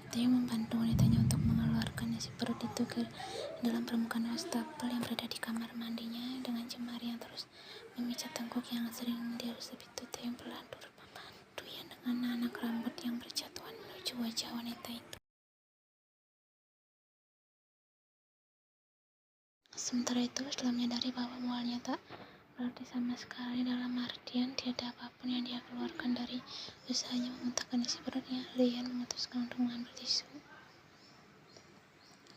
Taeyong membantu wanitanya untuk mengeluarkan isi perut itu ke dalam permukaan wastafel yang berada di kamar mandinya. Dengan jemari yang terus memijat tengkuk yang sering diusap itu, Taeyong perlahan turut membantu Yan dengan nanak rambut yang berjatuhan menuju wajah wanita itu. Sementara itu, setelah menyadari bahwa mualnya tak berarti sama sekali, dalam artian tiada apapun yang dia keluarkan dari usahanya memuntahkan isi perutnya, Yan memutuskan untuk mengambil tisu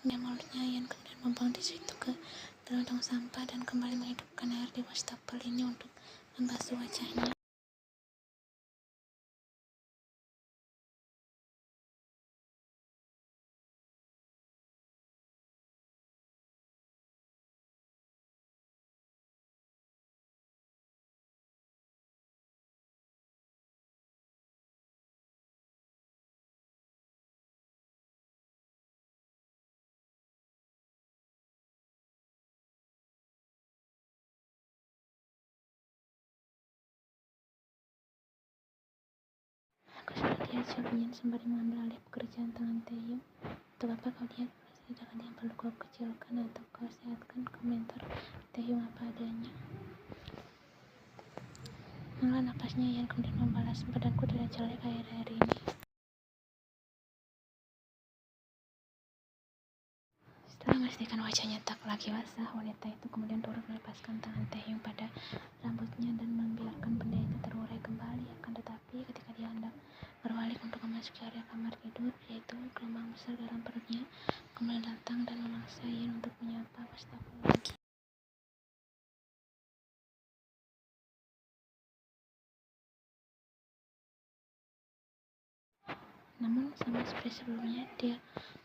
dan mulutnya. Yan kemudian membuang tisu itu ke dalam tong sampah dan kembali menghidupkan air di wastafel ini untuk membasuh wajahnya. Aku sudah lihat, jawab Yan sembari mengambil alih pekerjaan tangan Taeyong. Untuk apa kau lihat? Pasti tidak ada yang perlu kau kecilkan atau kau sehatkan, komentar Taeyong apa adanya. Menghela napasnya, Yan kemudian membalas, badanku tidak jelek akhir-akhir ini. Setelah memastikan wajahnya tak lagi basah, wanita itu kemudian turut melepaskan tangan Taeyong pada rambutnya dan membiarkan benda itu terurai kembali. Akan tetapi ketika dia hendak berbalik untuk memasuki area kamar tidur, yaitu gelombang besar dalam perutnya kemudian datang dan memaksa Yan untuk menyapa wastafel lagi. Namun sama seperti sebelumnya,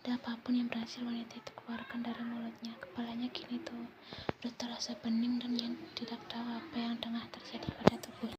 ada apapun yang berhasil wanita itu keluarkan dari mulutnya. Kepalanya kini turut terasa pening dan Yan tidak tahu apa yang tengah terjadi pada tubuhnya.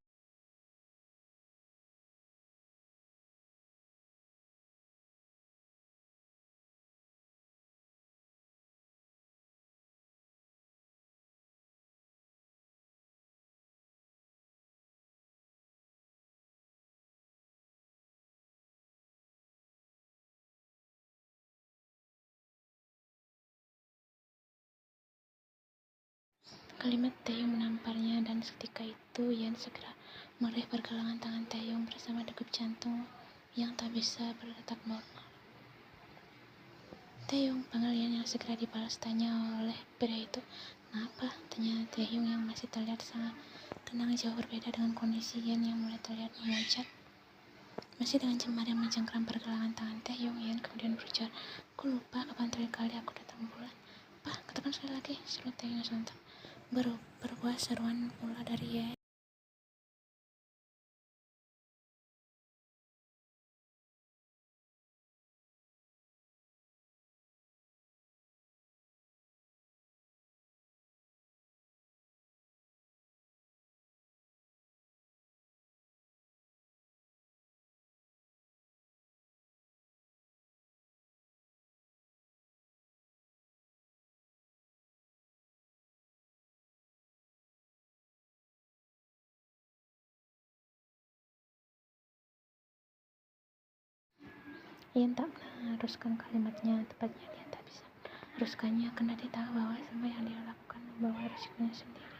Kalimat Taeyong menamparnya dan seketika itu Yan segera meraih pergelangan tangan Taeyong bersama degup jantung yang tak bisa berdetak normal. Taeyong, panggil Yan yang segera dibalas tanya oleh pria itu. Kenapa? Tanya Taeyong yang masih terlihat sangat tenang, jauh berbeda dengan kondisi Yan yang mulai terlihat memucat. Masih dengan jemari yang mencengkram pergelangan tangan Taeyong, Yan kemudian berujar, aku lupa kapan terakhir kali aku datang bulan. Pak, katakan sekali lagi, seru Taeyong sontak. Berbuah seruan pula dari Yan. Yan tak meneruskan kalimatnya, tepatnya dia tak bisa meneruskannya karena dia tahu bahwa semua yang dia lakukan membawa risikonya sendiri.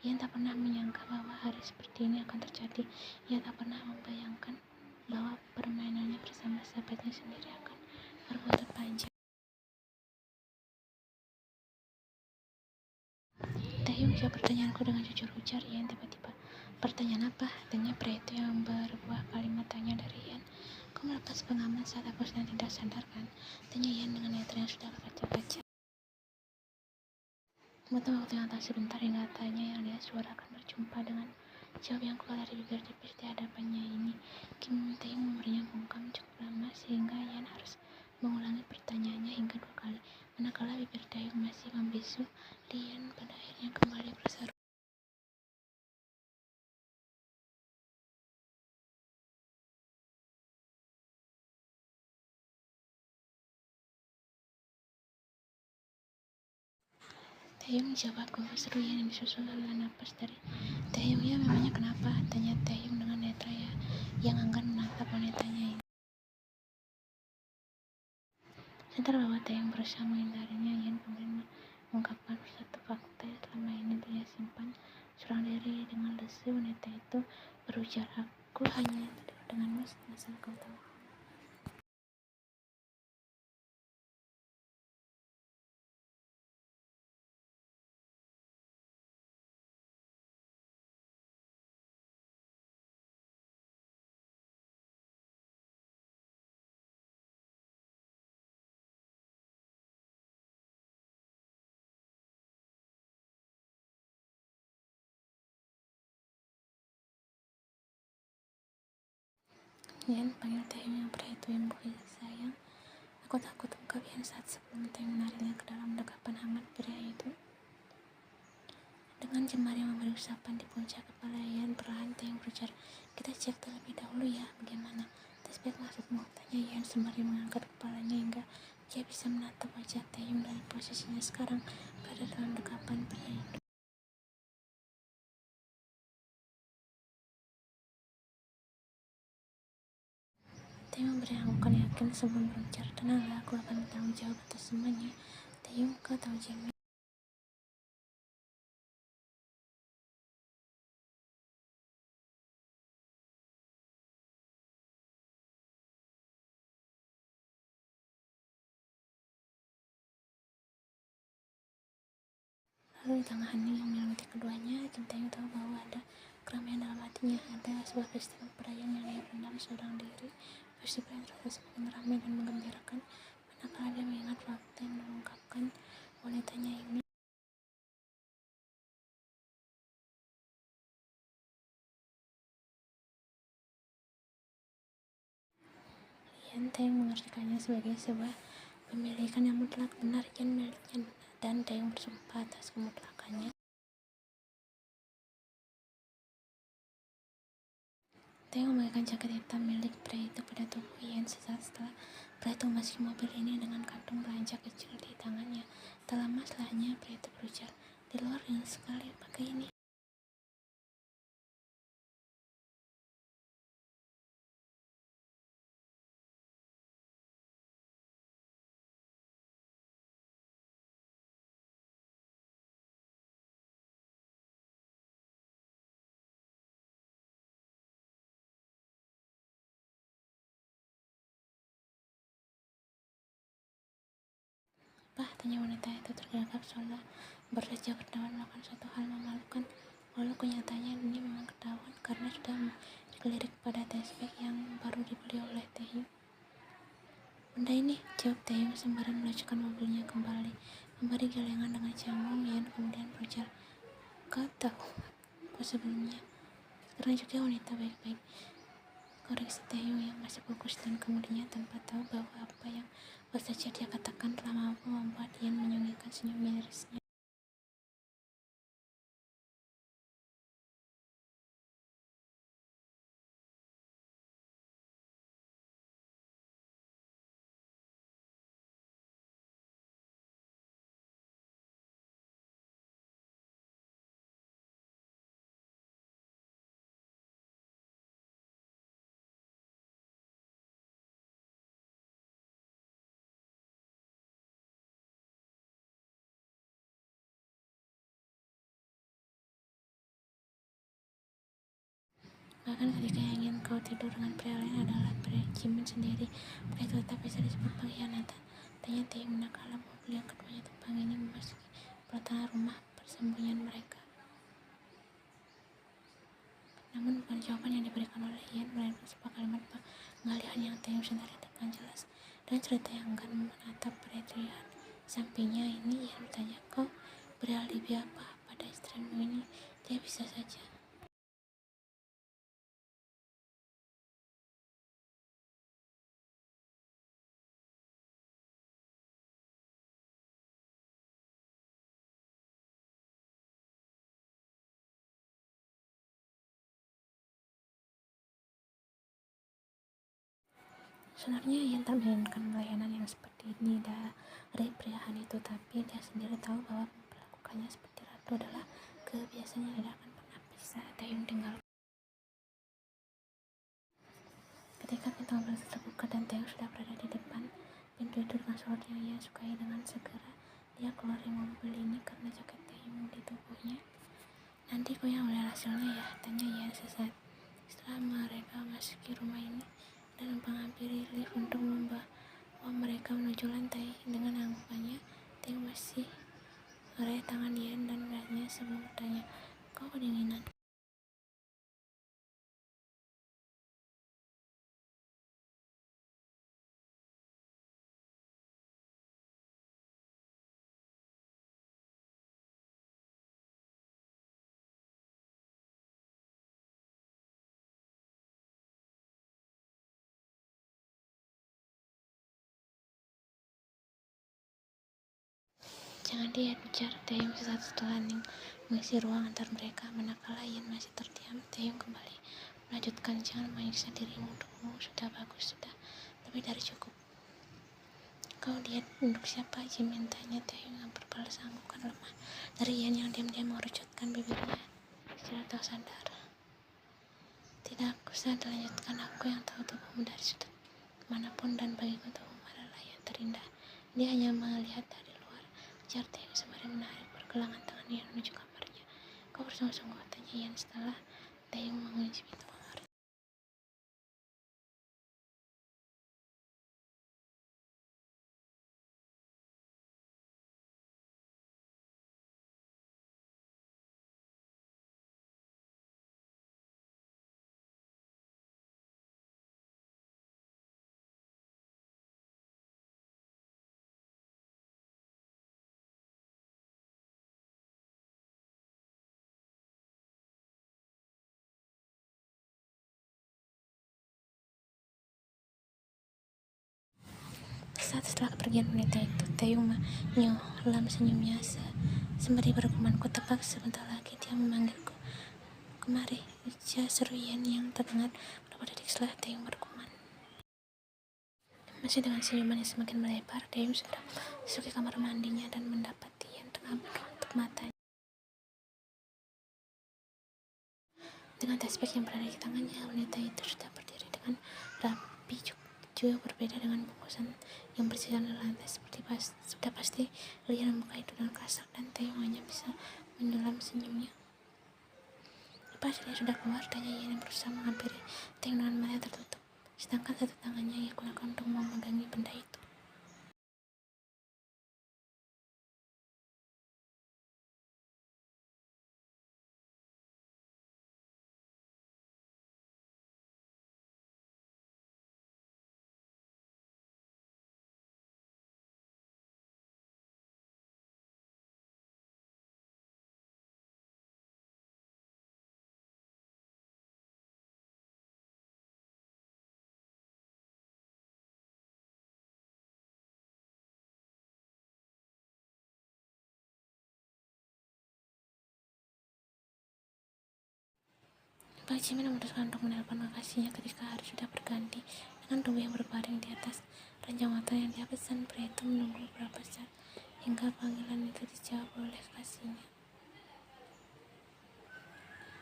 Yan tak pernah menyangka bahwa hari seperti ini akan terjadi. Ia tak pernah membayangkan bahwa permainannya bersama sahabatnya sendiri akan berbuntut panjang. Taeyong, jawab pertanyaanku dengan jujur, ujar Yan tiba-tiba. Pertanyaan apa? Tanya pria itu yang berbuah kalimat tanya dari Yan. Kau melepas pengaman saat aku sedang tidak sadar kan? Tanya Yan dengan netra yang sudah berkaca-kaca. Membutuhkan waktu yang tak sebentar hingga tanya yang dia suarakan berjumpa dengan jawab yang keluar dari bibir tipis di hadapannya ini. Kim Taeyong memberinya bungkam cukup lama sehingga Yan harus mengulangi pertanyaannya hingga 2 kali. Manakala bibir Taeyong masih membisu, Yan pada akhirnya kembali berseru. Taeyong, jawab aku, seru Yan yang disusul oleh napas dari Taeyong. Ya, memangnya kenapa? Tanya Taeyong dengan netra yang enggan menatap wanitanya ini. Sementara bahwa Taeyong berusaha menghindarinya, Yan kemudian mengungkapkan satu fakta yang selama ini dia simpan seorang diri. Dengan lesu, wanita itu berujar, "Aku hanya tidur denganmu asal kau tahu." Yan panggil Taeyong yang pria itu yang bukit sayang. Aku takut, ungkap Yan saat sebelum Taeyong menariknya ke dalam dekapan hangat pria itu. Dengan jemari memberi usapan di puncak kepala Yan, perlahan Taeyong berujar, "Kita cek terlebih dahulu ya, bagaimana? Tes baik maksudmu?" tanya Yan sembari mengangkat kepalanya hingga dia bisa menatap wajah Taeyong dari posisinya sekarang berada dalam dekapan pria itu. Taeyong memberi anggukan yakin sebelum berujar, "Tenanglah, aku akan bertanggung jawab atas semuanya." Taeyong, kau tahu Jamie? Lalu di tengah hening yang menyelimuti keduanya, Kim Taeyong tahu bahwa ada keramaian dalam hatinya. Ada sebuah peristiwa perayaan yang dia pendam seorang diri. Peristiwa yang terasa semakin ramai dan menggembirakan manakala dia mengingat fakta yang mengungkapkan wanitanya ini. Yan Taeyong mengartikannya sebagai sebuah pemilikan yang mutlak, benar Yan miliknya, dan Taeyong bersumpah atas kemutlakannya. Taeyong memberikan jaket hitam milik pria itu pada tubuh Yan sesaat setelah pria itu memasuki mobil ini dengan kantung belanja kecil di tangannya. Tak lama setelahnya, pria itu berujar, "Di luar yang sekali pakai ini." "Apa?" tanya wanita itu tergagap seolah baru saja ketahuan melakukan suatu hal memalukan, walau kenyataannya ini memang ketahuan karena sudah dikelirik pada tespek yang baru dibeli oleh Taeyong. "Benda ini," jawab Taeyong sembari melajukan mobilnya kembali, memberi gelengan dengan canggung. Yan kemudian berujar, "Kau tahu aku sebelumnya." Sekarang juga wanita baik-baik, koreksi Taeyong yang masih fokus dan kemudiannya tanpa tahu bahwa apa yang baru saja dia katakan telah mampu membuat Yan menyembunyikan senyum mirisnya. Bahkan ketika yang ingin kau tidur dengan pria lain adalah pria Jimin sendiri, pria itu tetap bisa disebut pengkhianatan, tanya Taeyong manakala mobil yang keduanya tumpangi ini memasuki pelataran rumah persembunyian mereka. Namun bukan jawaban yang diberikan oleh Yan, melainkan sebuah kalimat pengalihan yang Taeyong sendiri dengan jelas. Dengan cerita yang enggan menatap pria terlihat sampingnya ini, Yan bertanya, "Kau beralibi apa pada istrimu ini?" Dia bisa saja. Sebenarnya Yan tak menginginkan layanan yang seperti ini dari pria itu, tapi dia sendiri tahu bahwa memperlakukannya seperti ratu adalah kebiasaan yang tidak akan pernah bisa Taeyong tinggalkan. Ketika pintu mobil terbuka dan Taeyong sudah berada di depan, pintu itu dengan slot yang ia sukai. Dengan segera dia keluar dari mobil ini karena jaket Taehyung di tubuhnya. Nanti kau yang melihat hasilnya ya, tanya Ian sesaat setelah mereka memasuki rumah ini dan menghampiri lift untuk membawa mereka menuju lantai. Dengan anggukannya, Taehyung masih meraih tangan Ian dan melihatnya sebelum bertanya, kau kedinginan? Jangan dia bicara, Taehyung sesaat setelah Ning mengisi ruang antar mereka. Manakala Ian masih terdiam, Taehyung kembali melanjutkan, jangan menyiksa dirimu dulu, sudah bagus, sudah lebih dari cukup. Kau lihat untuk siapa? Jimin tanya. Taehyung yang berbalas anggukan lemah dari Ian yang diam-diam mengerucutkan bibirnya secara tak sadar. Tidak usah dilanjutkan, aku yang tahu tubuhmu dari sudut manapun dan bagiku tubuhmu adalah yang terindah. Dia hanya melihat dari luar, ujar Taehyung sembari menarik pergelangan tangan Ian menuju kamarnya. Kau bersungguh-sungguh? Tanya Ian setelah Taehyung mengunci pintu kamar. Saat setelah kepergian wanita itu, Taehyung menyolam senyumnya sembari bergumam, ku tebak sebentar lagi dia memanggilku. Kemari, ujar seru Ian yang terdengar beberapa detik setelah Taehyung bergumam. Masih dengan senyuman yang semakin melebar, Taehyung sudah memasuki kamar mandinya dan mendapati Ian tengah menutup matanya dengan tasbih yang berada di tangannya. Wanita itu sudah berdiri dengan rapi, juga berbeda dengan bungkusan yang bersisa di lantai. Sudah pasti Ian membuka itu dengan kasar dan Taehyung hanya bisa menyulam senyumnya. Apa hasilnya sudah keluar? Tanya Ian yang berusaha menghampiri Taehyung dengan mata tertutup, sedangkan satu tangannya ia gunakan untuk memegangi benda itu. Pak Jimin memutuskan untuk menelpon kekasihnya ketika hari sudah berganti. Dengan tubuh yang berbaring di atas ranjang hotel yang dia pesan, pria itu menunggu beberapa saat hingga panggilan itu dijawab oleh kekasihnya.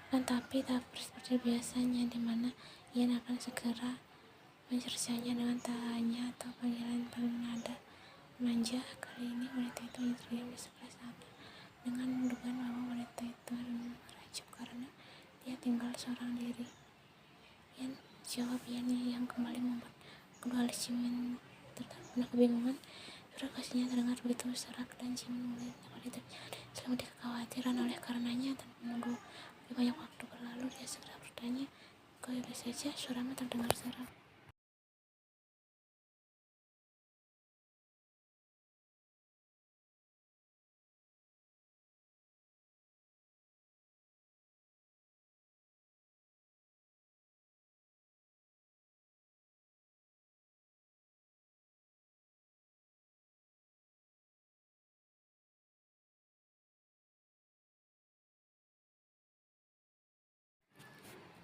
Tapi tak seperti biasanya, di mana Ian akan segera mencercanya dengan tak hanya atau panggilan bernada manja. Kali ini wanita itu hanya terdiam di sebelah sana dengan dugaan bahwa wanita itu merajuk karena dia tinggal seorang diri. Ian, jawab Ian yang kembali membuat kedua alis Jimin tetap penuh kebingungan. Suara kasihnya terdengar begitu serak dan Jimin mulai dapat terjadi selimut kekhawatiran oleh karenanya. Tanpa menunggu lebih banyak waktu berlalu, dia segera bertanya, kau baik saja? Suaramu terdengar serak.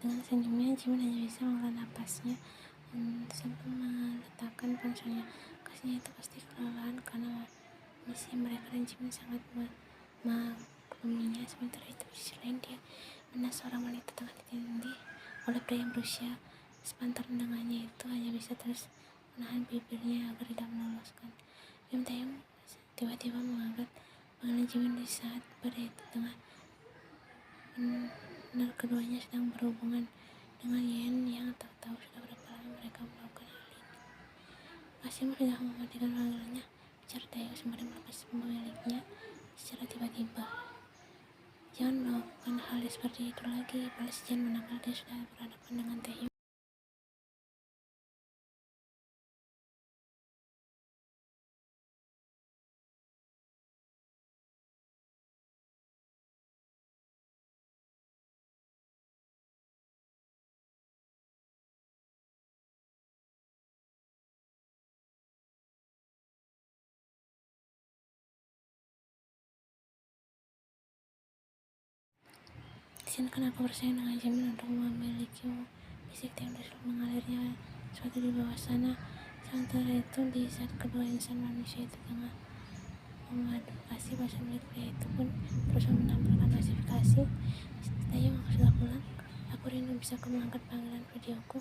Dengan senyumnya, Jimin hanya bisa menghela napasnya sambil meletakkan ponselnya. Kasihnya itu pasti kelelahan karena misi mereka dan Jimin sangat memakluminya. Sementara itu di sisi lain, dia melihat seorang wanita tengah ditindih oleh pria yang berusia sepantaran dengannya itu hanya bisa terus menahan bibirnya agar tidak meloloskan. Kim Taehyung tiba-tiba mengangkat panggilan Jimin di saat badai itu tengah benar keduanya sedang berhubungan dengan Yen yang tak tahu sudah berapa lama mereka melakukan hal ini. Kasim sudah mematikan panggilannya, ujar Taehyung sembari melepas pemiliknya secara tiba-tiba. Jangan melakukan hal seperti itu lagi, balas Jen manakala dia sudah berhadapan dengan Taehyung. Jen kenapa bersaing dengan Jimin untuk memilikimu? Bisik Taehyung terus mengalirnya sesuatu di bawah sana. Sementara itu, di saat kedua insan manusia itu tengah memadu kasih, bahasa milik pria itu pun terus menampilkan klasifikasi. Taehyung, aku sudah pulang. Aku rindu bisa kamu angkat panggilan videoku.